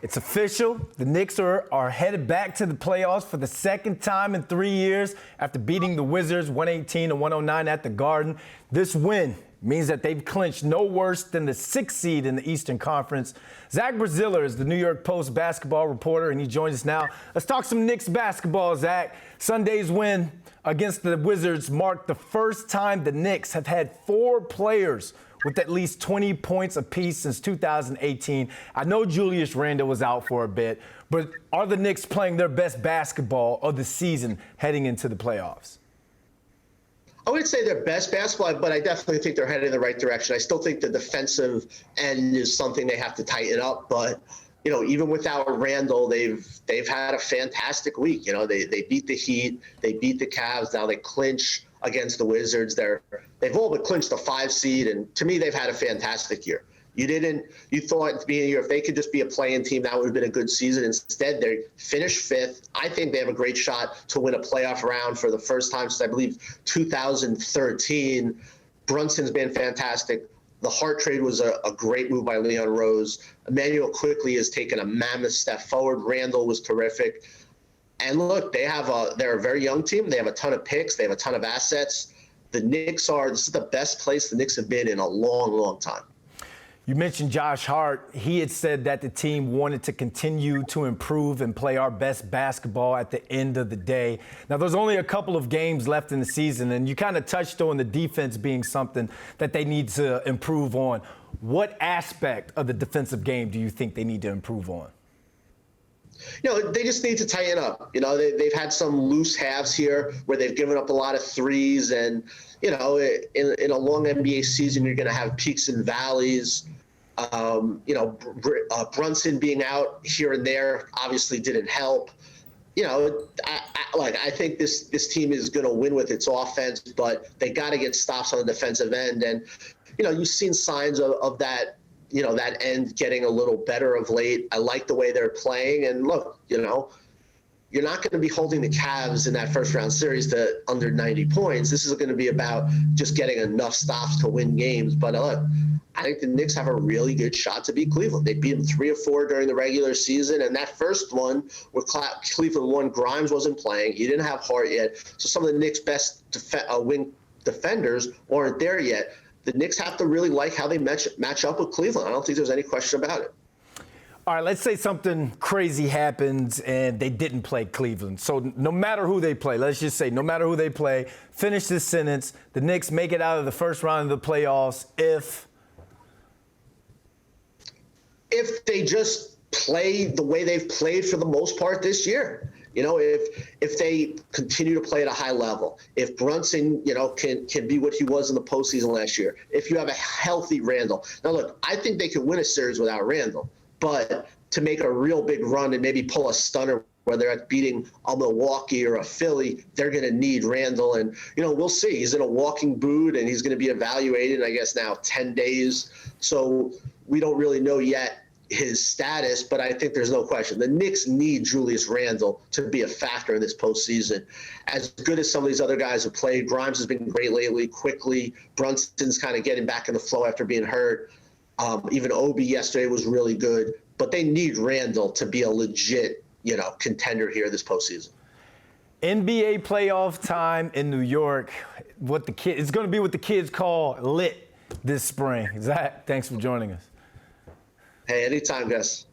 It's official. The Knicks are headed back to the playoffs for the second time in 3 years after beating the Wizards 118-109 at the Garden. This win means that they've clinched no worse than the 6th seed in the Eastern Conference. Zach Braziller is the New York Post basketball reporter, and he joins us now. Let's talk some Knicks basketball, Zach. Sunday's win against the Wizards marked the first time the Knicks have had 4 players with at least 20 points apiece since 2018. I know Julius Randle was out for a bit, but are the Knicks playing their best basketball of the season heading into the playoffs? I wouldn't say their best basketball, but I definitely think they're headed in the right direction. I still think the defensive end is something they have to tighten up, but even without Randle, they've had a fantastic week. They beat the Heat, they beat the Cavs, now they clinch against the Wizards. They've all but clinched the 5 seed, and to me, they've had a fantastic year. You thought at the beginning of the year, if they could just be a play-in team, that would have been a good season. Instead, they finished 5th. I think they have a great shot to win a playoff round for the first time since, I believe, 2013. Brunson's been fantastic. The Hart trade was a great move by Leon Rose. Emmanuel quickly has taken a mammoth step forward. Randle was terrific. And look, they're a very young team. They have a ton of picks. They have a ton of assets. This is the best place the Knicks have been in a long, long time. You mentioned Josh Hart. He had said that the team wanted to continue to improve and play our best basketball at the end of the day. Now, there's only a couple of games left in the season, and you kind of touched on the defense being something that they need to improve on. What aspect of the defensive game do you think they need to improve on? They just need to tighten up. They've had some loose halves here where they've given up a lot of threes, and in a long NBA season, you're going to have peaks and valleys. Brunson being out here and there obviously didn't help. I think this team is going to win with its offense, but they got to get stops on the defensive end, and you've seen signs of that. That end getting a little better of late. I like the way they're playing. And look, you're not going to be holding the Cavs in that first round series to under 90 points. This is going to be about just getting enough stops to win games. But look, I think the Knicks have a really good shot to beat Cleveland. They beat them 3 or 4 during the regular season. And that first one where Cleveland won, Grimes wasn't playing. He didn't have Hart yet. So some of the Knicks' best wing defenders aren't there yet. The Knicks have to really like how they match up with Cleveland. I don't think there's any question about it. All right, let's say something crazy happens and they didn't play Cleveland. So no matter who they play, let's just say no matter who they play, finish this sentence, the Knicks make it out of the first round of the playoffs if they just play the way they've played for the most part this year. If they continue to play at a high level, if Brunson, can be what he was in the postseason last year, if you have a healthy Randle. Now, look, I think they could win a series without Randle, but to make a real big run and maybe pull a stunner, whether it's beating a Milwaukee or a Philly, they're going to need Randle. And, we'll see. He's in a walking boot, and he's going to be evaluated, I guess, now 10 days. So we don't really know yet his status, but I think there's no question. The Knicks need Julius Randle to be a factor in this postseason. As good as some of these other guys have played, Grimes has been great lately, quickly. Brunson's kind of getting back in the flow after being hurt. Even Obi yesterday was really good. But they need Randle to be a legit, contender here this postseason. NBA playoff time in New York. It's going to be what the kids call lit this spring. Zach, thanks for joining us. Hey, anytime, Gus.